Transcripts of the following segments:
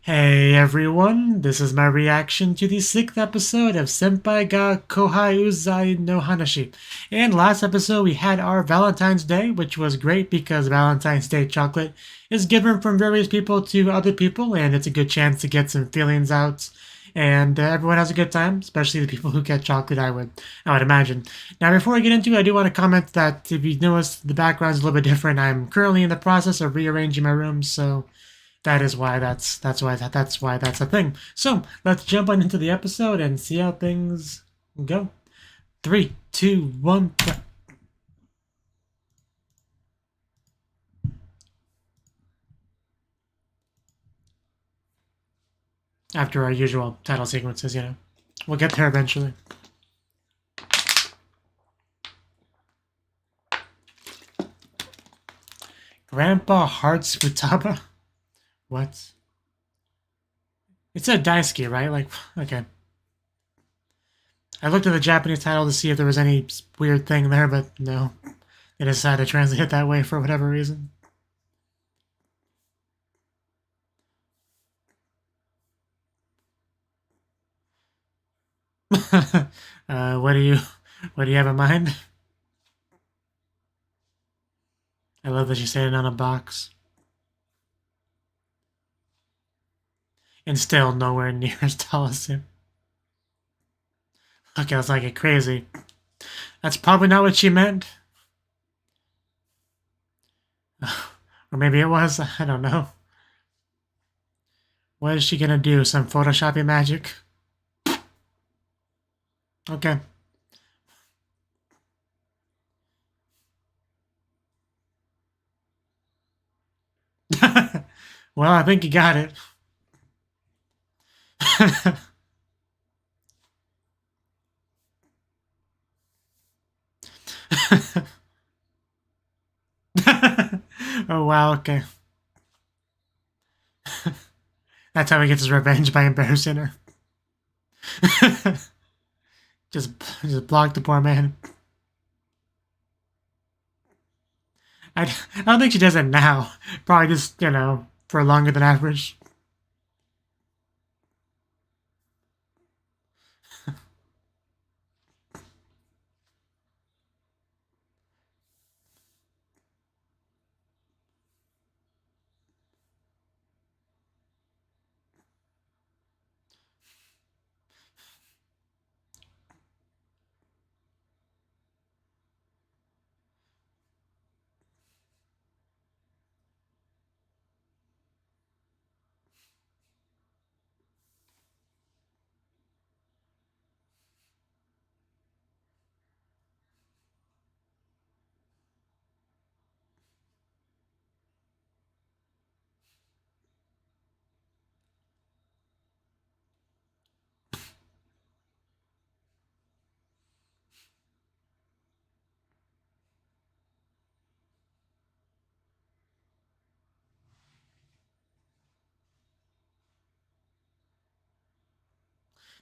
Hey everyone, this is my reaction to the 6th episode of Senpai ga Kouhai Uzai no Hanashi. And last episode we had our Valentine's Day, which was great because Valentine's Day chocolate is given from various people to other people, and it's a good chance to get some feelings out. And everyone has a good time, especially the people who get chocolate, I would imagine. Now, before I get into it, I do want to comment that if you notice the background is a little bit different, I'm currently in the process of rearranging my room, so that is why that's a thing. So let's jump on into the episode and see how things go. 3, 2, 1. After our usual title sequences, we'll get there eventually. Grandpa Hearts Futaba? What? It said Daisuke, right? Like, okay. I looked at the Japanese title to see if there was any weird thing there, but no. They decided to translate it that way for whatever reason. What do you have in mind? I love that she's sitting on a box. And still nowhere near as tall as him. Okay, let's not get crazy. That's probably not what she meant. Or maybe it was, I don't know. What is she gonna do? Some photoshopping magic? Okay. Well, I think you got it. Oh, wow, okay. That's how he gets his revenge by embarrassing her. just, just block the poor man. I don't think she does it now. Probably just, for longer than average.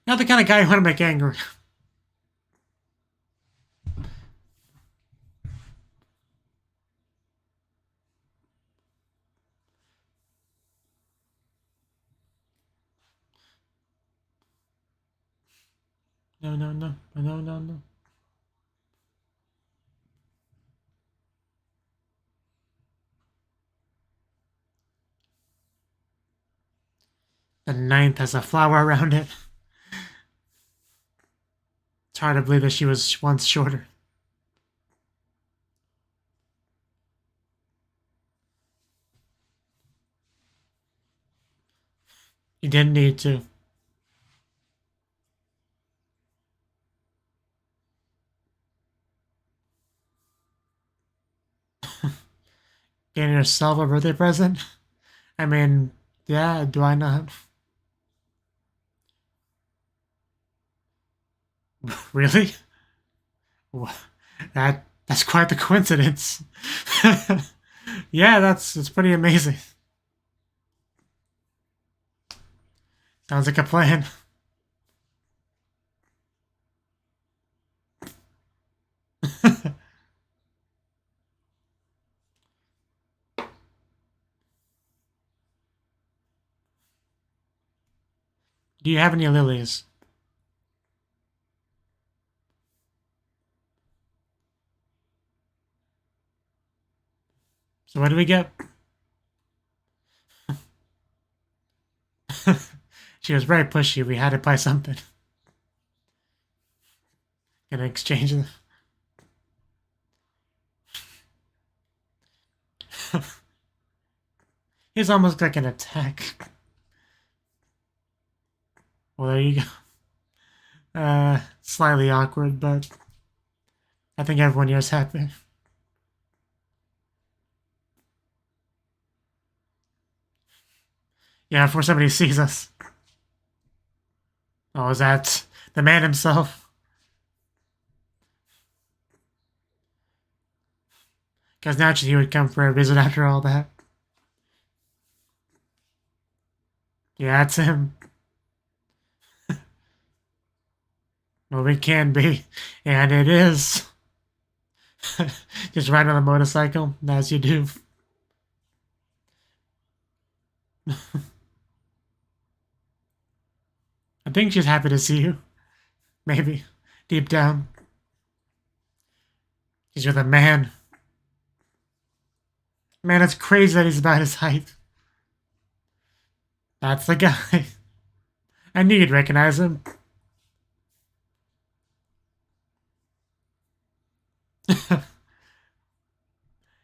Not the kind of guy you want to make angry. No, no, no, no, no, no. The 9th has a flower around it. It's hard to believe that she was once shorter. You didn't need to. Getting yourself a birthday present? I mean, yeah, do I not? Really? That's quite the coincidence. Yeah, it's pretty amazing. Sounds like a plan. Do you have any lilies? So what do we get? She was very pushy. We had to buy something. In exchange of... He's almost like an attack. Well, there you go. Slightly awkward, but I think everyone here is happy. Yeah, before somebody sees us. Oh, is that the man himself? Because naturally he would come for a visit after all that. Yeah, that's him. Well, it can be. And it is. Just ride on a motorcycle, as you do. I think she's happy to see you. Maybe. Deep down. He's with a man. Man, it's crazy that he's about his height. That's the guy. I knew you'd recognize him.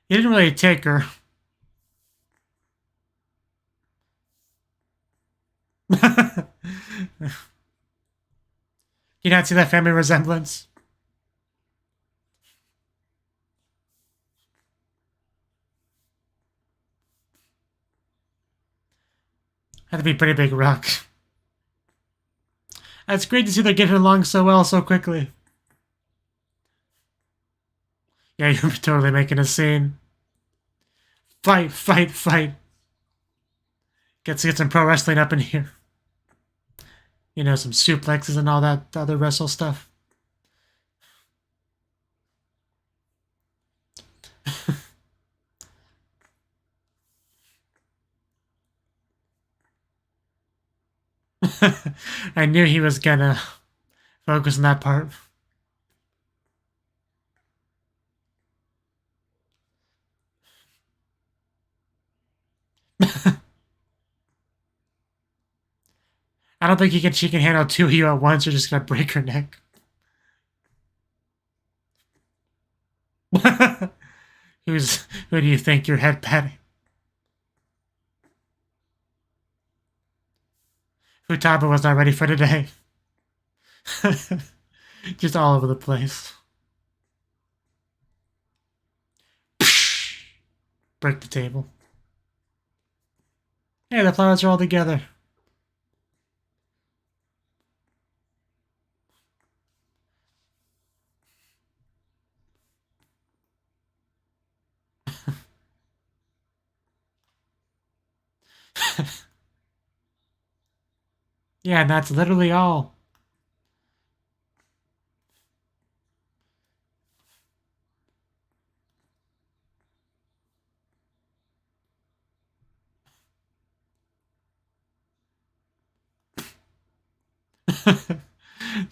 He didn't really take her. You not see that family resemblance? Had to be a pretty big rock. It's great to see they're getting along so well so quickly. Yeah, you're totally making a scene. Fight, fight, fight. Get some pro wrestling up in here. You know, some suplexes and all that other wrestle stuff. I knew he was gonna focus on that part. I don't think she can handle two of you at once. You're just gonna break her neck. Who do you think you're head patting? Futaba was not ready for today. Just all over the place. Break the table. Hey, the flowers are all together. Yeah, and that's literally all.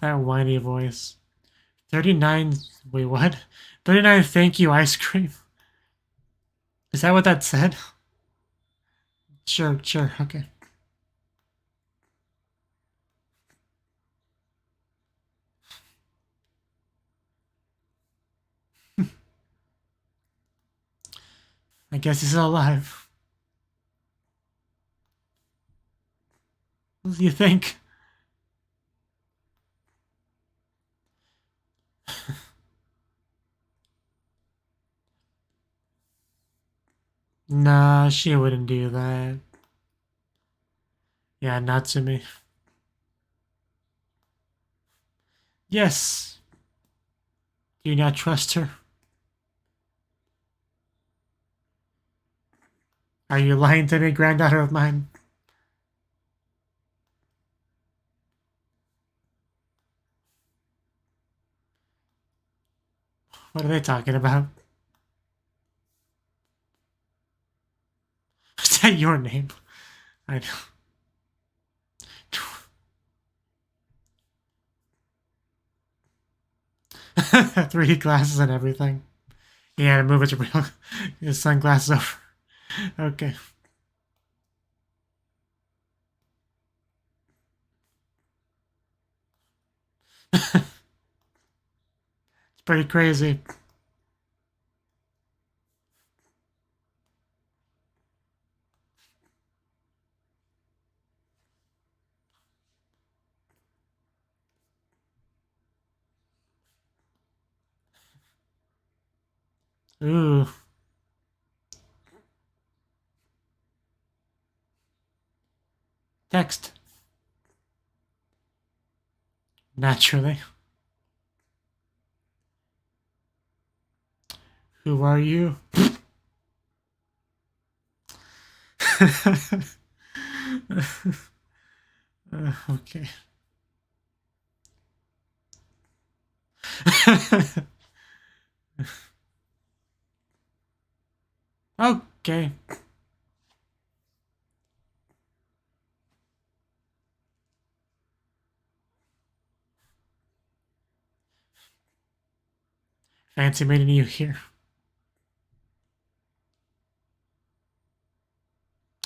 That whiny voice. 39... Wait, what? 39 thank you ice cream? Is that what that said? Sure, okay. I guess he's still alive. What do you think? Nah, she wouldn't do that. Yeah, not to me. Yes. Do you not trust her? Are you lying to me, granddaughter of mine? What are they talking about? Is that your name? I know. 3D glasses and everything. He had to move his sunglasses over. Okay. It's pretty crazy. Ooh. Text. Naturally. Who are you? Okay. Okay. Fancy meeting you here.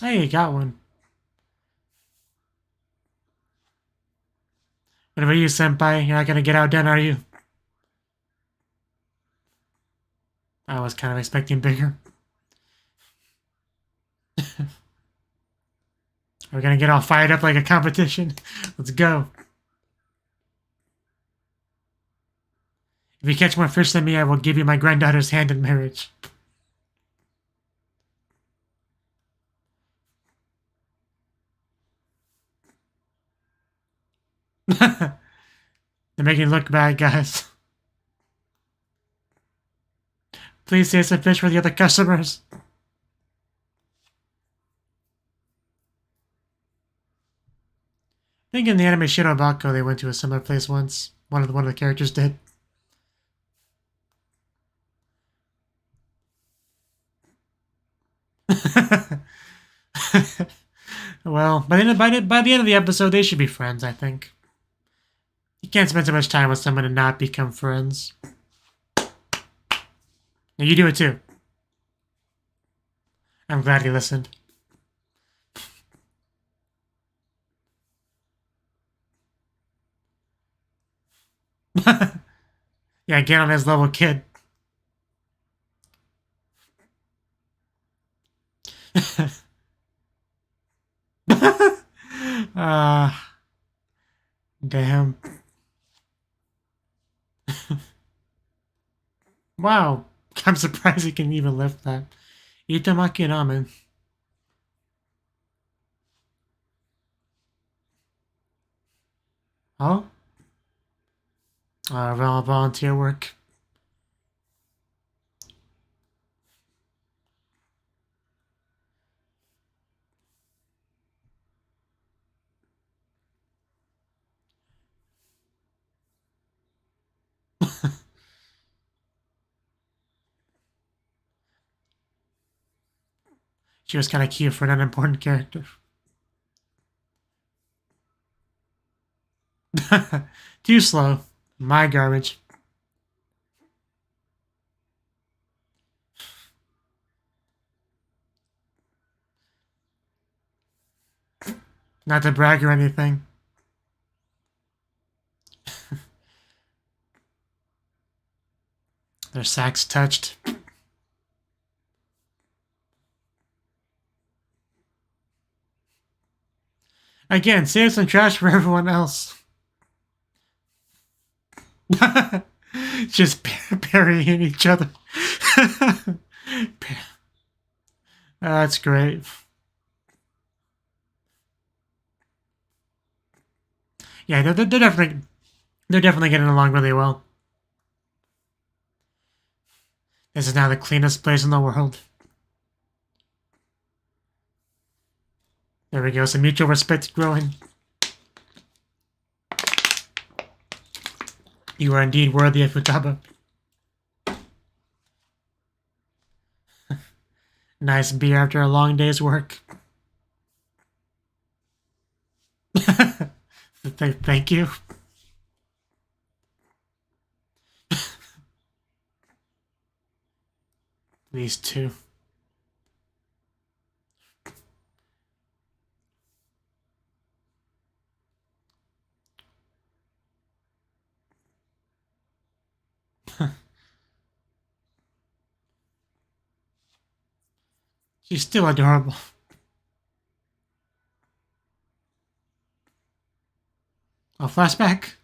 Hey, you got one. What about you, Senpai? You're not gonna get outdone, are you? I was kind of expecting bigger. We're gonna get all fired up like a competition. Let's go. If you catch more fish than me, I will give you my granddaughter's hand in marriage. They're making it look bad, guys. Please save some fish for the other customers. I think in the anime Shirobako, they went to a similar place once. One of the characters did. Well, by the end of the episode, they should be friends, I think. You can't spend so much time with someone and not become friends. Now, you do it too. I'm glad you listened. Yeah, get on his level, kid. Damn. Wow. I'm surprised he can even lift that. Itamaki ramen. Oh? Volunteer work. She was kind of cute for an unimportant character. Too slow. My garbage. Not to brag or anything. Their sacks touched. Again, save some trash for everyone else. Just parrying each other. That's great. Yeah, they're definitely getting along really well. This is now the cleanest place in the world. There we go. Some mutual respect growing. You are indeed worthy of Futaba. Nice beer after a long day's work. Thank you. These two. She's still adorable. A flashback?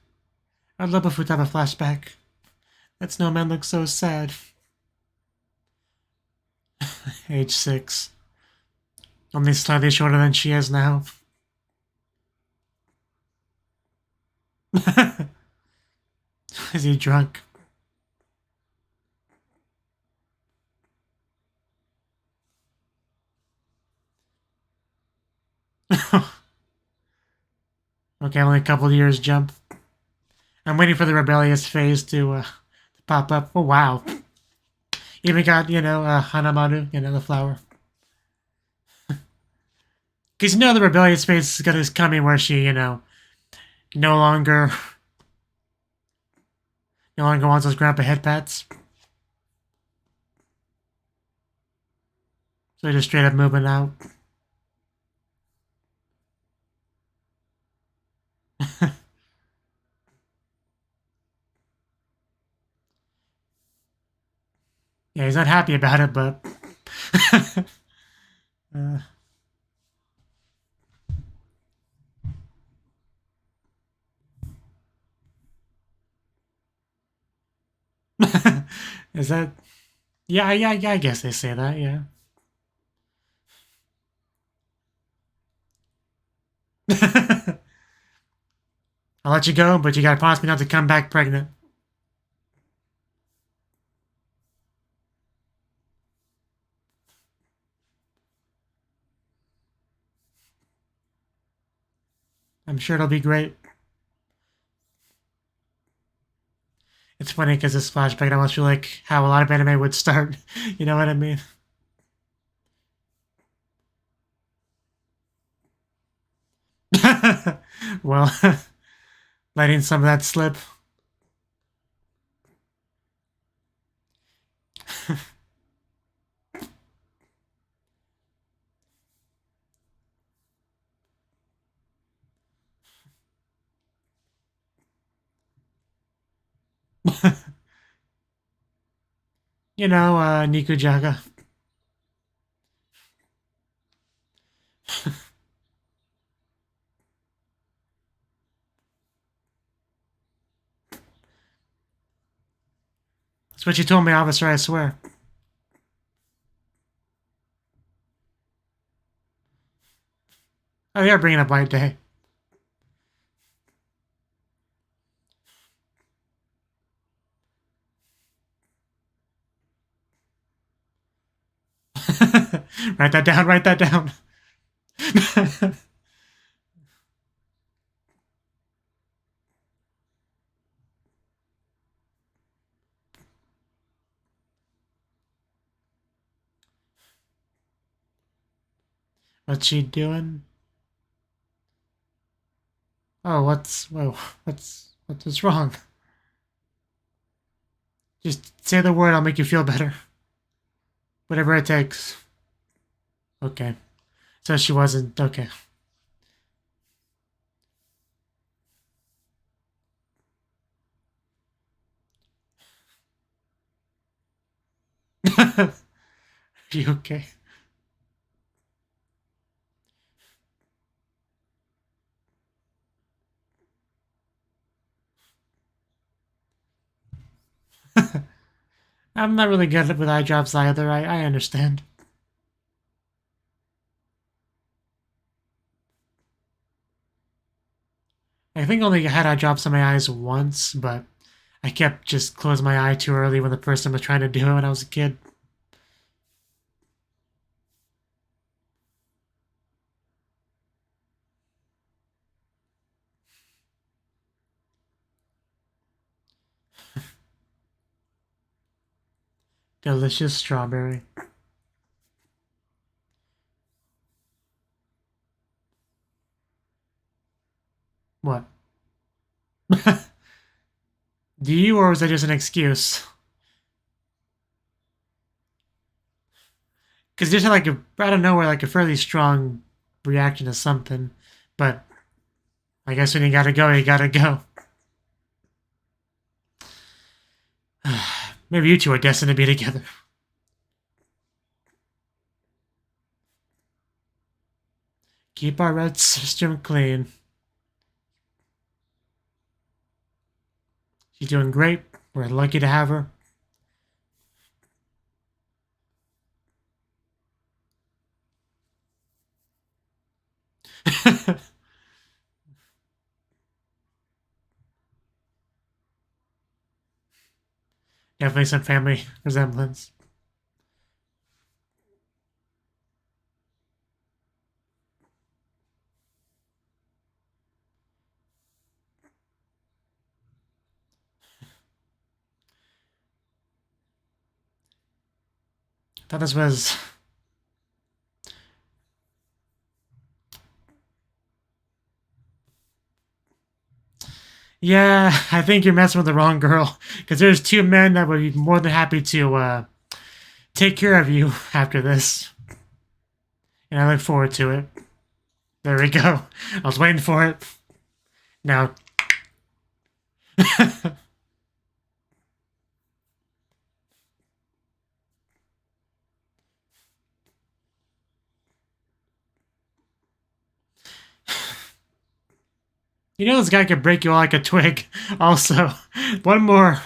I'd love if we'd have a flashback. That snowman looks so sad. Age 6. Only slightly shorter than she is now. Is he drunk? Okay, only a couple of years jump. I'm waiting for the rebellious phase to pop up. Oh, wow. Even got, Hanamaru, the flower. Because the rebellious phase is coming where she, no longer wants those grandpa head pats. So just straight up moving out. Yeah, he's not happy about it, but... Is that... Yeah, I guess they say that, yeah. I'll let you go, but you gotta promise me not to come back pregnant. I'm sure it'll be great. It's funny because this flashback, I almost feel like how a lot of anime would start. You know what I mean? Well, letting some of that slip. Nikujaga. That's what you told me, officer, I swear. Oh, they are bringing up White Day. Write that down, write that down. What's she doing? Oh, what's wrong? Just say the word, I'll make you feel better. Whatever it takes. Okay. So she wasn't, okay. You okay? I'm not really good with eye drops either, I understand. I think I only had eye drops on my eyes once, but I kept just closing my eye too early when the person was trying to do it when I was a kid. Delicious strawberry. What? Do you, or was that just an excuse? Because there's like out of nowhere, like a fairly strong reaction to something. But I guess when you gotta go, you gotta go. Maybe you two are destined to be together. Keep our red system clean. She's doing great. We're lucky to have her. Definitely some family resemblance. I thought this was... Yeah, I think you're messing with the wrong girl. Because there's two men that would be more than happy to take care of you after this. And I look forward to it. There we go. I was waiting for it. Now... You know this guy could break you all like a twig. Also, one more.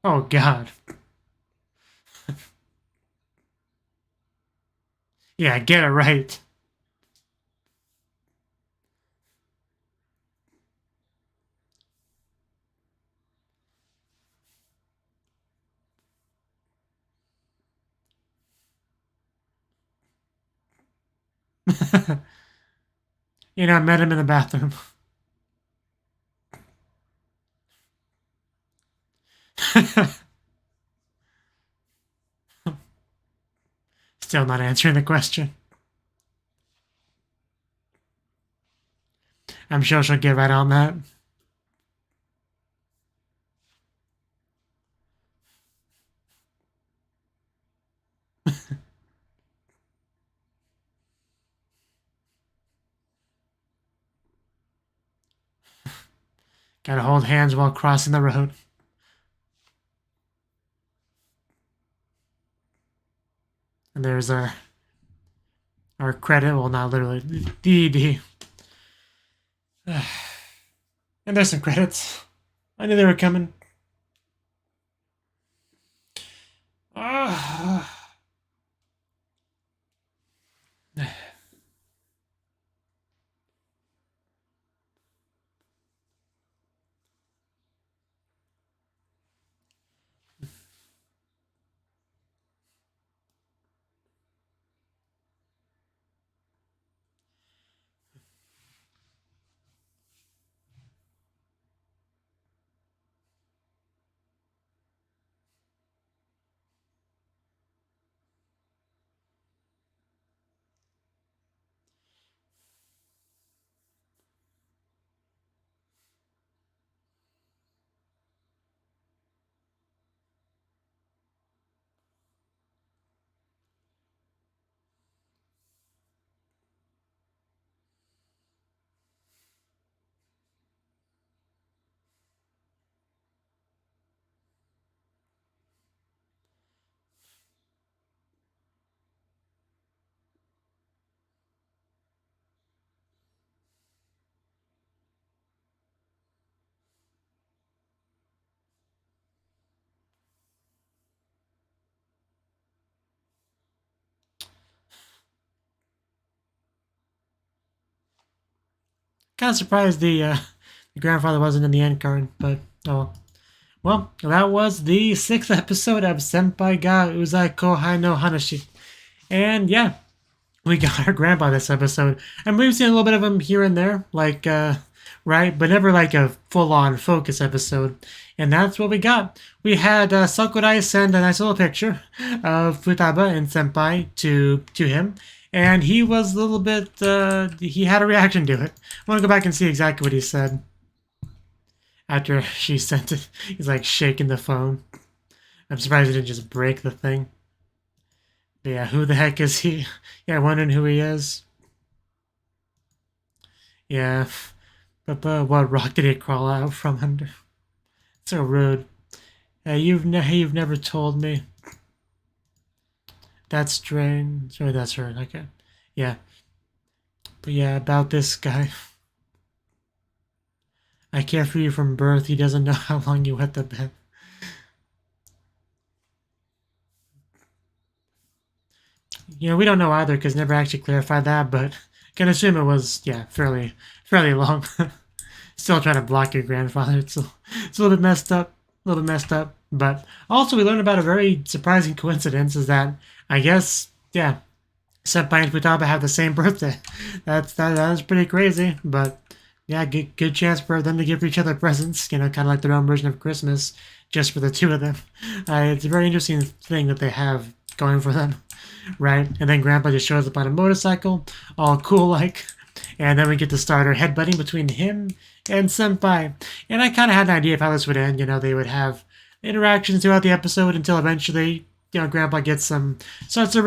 Oh, God. Yeah, get it right. You know, I met him in the bathroom. Still not answering the question. I'm sure she'll get right on that. Gotta hold hands while crossing the road. And there's our credit, well, not literally, DED. And there's some credits. I knew they were coming. Kind of surprised the grandfather wasn't in the end card, but oh well. That was the 6th episode of Senpai ga Uzai Kouhai no Hanashi. And yeah, we got our grandpa this episode. And we've seen a little bit of him here and there, like, right? But never like a full-on focus episode. And that's what we got. We had Sakurai send a nice little picture of Futaba and Senpai to him. And he was a little bit, he had a reaction to it. I want to go back and see exactly what he said. After she sent it, he's like shaking the phone. I'm surprised he didn't just break the thing. But yeah, who the heck is he? Yeah, wondering who he is. Yeah, but what rock did he crawl out from under? So rude. You've never told me. That's strange. Sorry, that's her. Okay. Yeah. But yeah, about this guy. I care for you from birth. He doesn't know how long you wet the bed. We don't know either because never actually clarified that, but can assume it was, yeah, fairly long. Still trying to block your grandfather. It's a little bit messed up. A little bit messed up. But also we learned about a very surprising coincidence is that I guess, yeah, Senpai and Futaba have the same birthday. That was pretty crazy, but yeah, good chance for them to give each other presents, kind of like their own version of Christmas, just for the two of them. It's a very interesting thing that they have going for them, right? And then Grandpa just shows up on a motorcycle, all cool like, and then we get to start our headbutting between him and Senpai. And I kind of had an idea of how this would end. They would have interactions throughout the episode until eventually, Grandpa gets some get some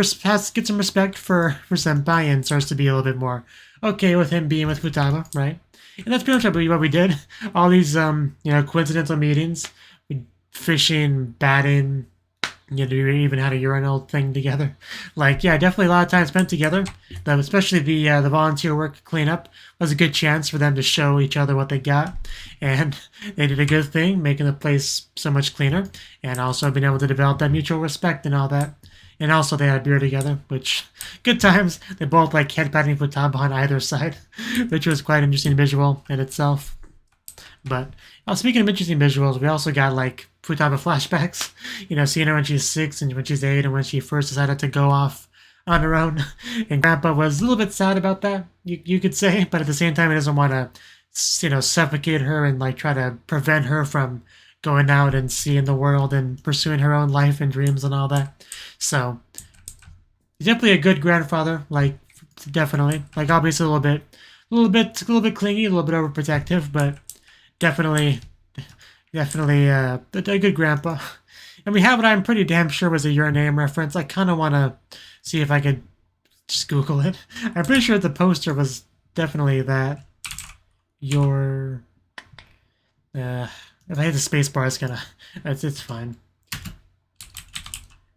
respect for Senpai and starts to be a little bit more okay with him being with Futaba, right? And that's pretty much what we did. All these coincidental meetings, fishing, batting. We even had a urinal thing together. Definitely a lot of time spent together. Especially the volunteer work cleanup was a good chance for them to show each other what they got. And they did a good thing, making the place so much cleaner. And also being able to develop that mutual respect and all that. And also they had beer together, which, good times. They both headbutting Futaba on either side, which was quite an interesting visual in itself. But speaking of interesting visuals, we also got Futaba flashbacks. Seeing her when she's 6 and when she's 8 and when she first decided to go off on her own. And Grandpa was a little bit sad about that, you could say, but at the same time he doesn't want to, suffocate her and try to prevent her from going out and seeing the world and pursuing her own life and dreams and all that. So he's definitely a good grandfather, definitely. Obviously a little bit clingy, a little bit overprotective, but definitely a good grandpa. And we have what I'm pretty damn sure was a Your Name reference. I kind of want to see if I could just Google it. I'm pretty sure the poster was definitely that. If I hit the space bar, it's fine.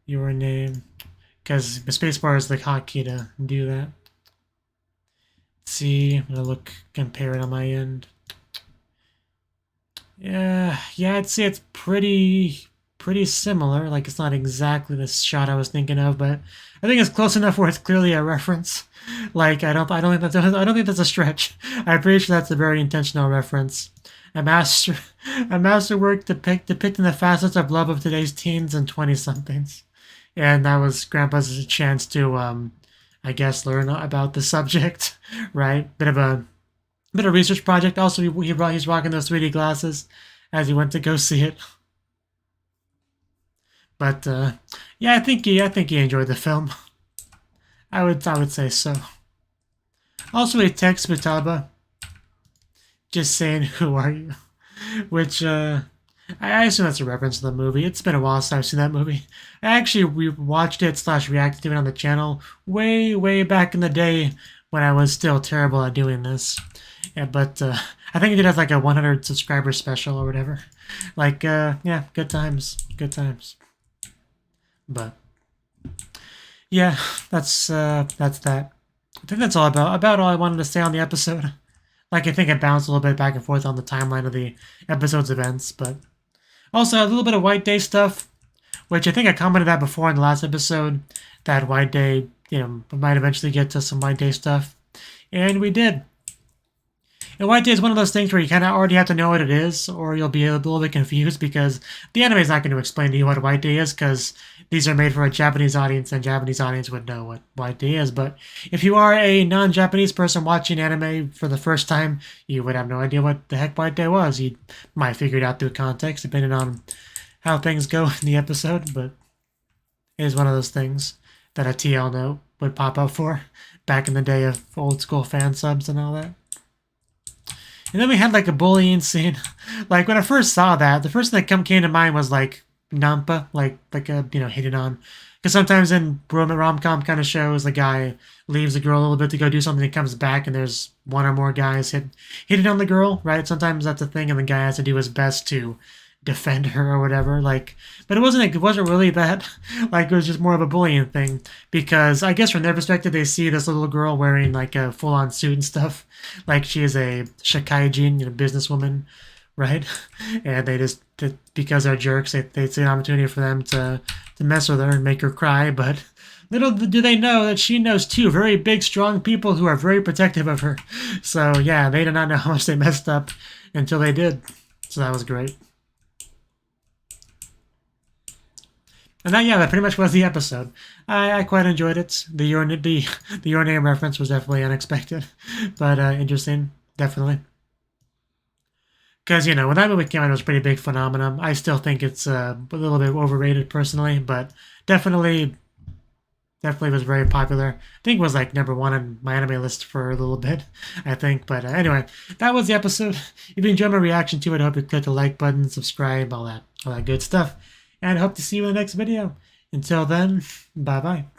Your Name. Because the space bar is the hotkey to do that. Let's see, I'm going to compare it on my end. Yeah, I'd say it's pretty similar. It's not exactly the shot I was thinking of, but I think it's close enough where it's clearly a reference. I don't think that's a stretch. I'm pretty sure that's a very intentional reference. A masterwork depicting the facets of love of today's teens and 20-somethings. And that was Grandpa's chance to, I guess, learn about the subject, right? Bit of research project. Also, he's rocking those 3D glasses as he went to go see it. But yeah, I think he enjoyed the film. I would say so. Also, he texts Futaba, just saying, "Who are you?" Which I assume that's a reference to the movie. It's been a while since I've seen that movie. I actually watched it / reacted to it on the channel way back in the day when I was still terrible at doing this. Yeah, but I think he did have a 100 subscriber special or whatever. Yeah, good times. But yeah, that's that. I think that's all about all I wanted to say on the episode. I think it bounced a little bit back and forth on the timeline of the episode's events, but also a little bit of White Day stuff, which I think I commented that before in the last episode, that White Day, we might eventually get to some White Day stuff, and we did. And White Day is one of those things where you kind of already have to know what it is, or you'll be a little bit confused because the anime is not going to explain to you what White Day is, because these are made for a Japanese audience, and Japanese audience would know what White Day is. But if you are a non-Japanese person watching anime for the first time, you would have no idea what the heck White Day was. You might figure it out through context, depending on how things go in the episode, but it is one of those things that a TL note would pop up for back in the day of old school fan subs and all that. And then we had like a bullying scene. Like when I first saw that, the first thing that came to mind was like Nampa, like a hitting on. Because sometimes in rom-com kind of shows, the guy leaves the girl a little bit to go do something, and comes back, and there's one or more guys hitting on the girl, right? Sometimes that's a thing, and the guy has to do his best to defend her or whatever. Like, but it wasn't really that. Like, it was just more of a bullying thing, because I guess from their perspective, they see this little girl wearing like a full-on suit and stuff, like she is a shikaijin, businesswoman, right? And they just, because they're jerks, they see an opportunity for them to mess with her and make her cry. But little do they know that she knows two very big, strong people who are very protective of her. So yeah, they did not know how much they messed up until they did. So that was great. And that pretty much was the episode. I quite enjoyed it. The Your Name reference was definitely unexpected, but interesting, definitely. Because, when that movie came out, it was a pretty big phenomenon. I still think it's a little bit overrated personally, but definitely was very popular. I think it was like number one on MyAnimeLIst for a little bit, I think. But anyway, that was the episode. If you enjoyed my reaction to it, I hope you click the like button, subscribe, all that good stuff. And I hope to see you in the next video. Until then, bye-bye.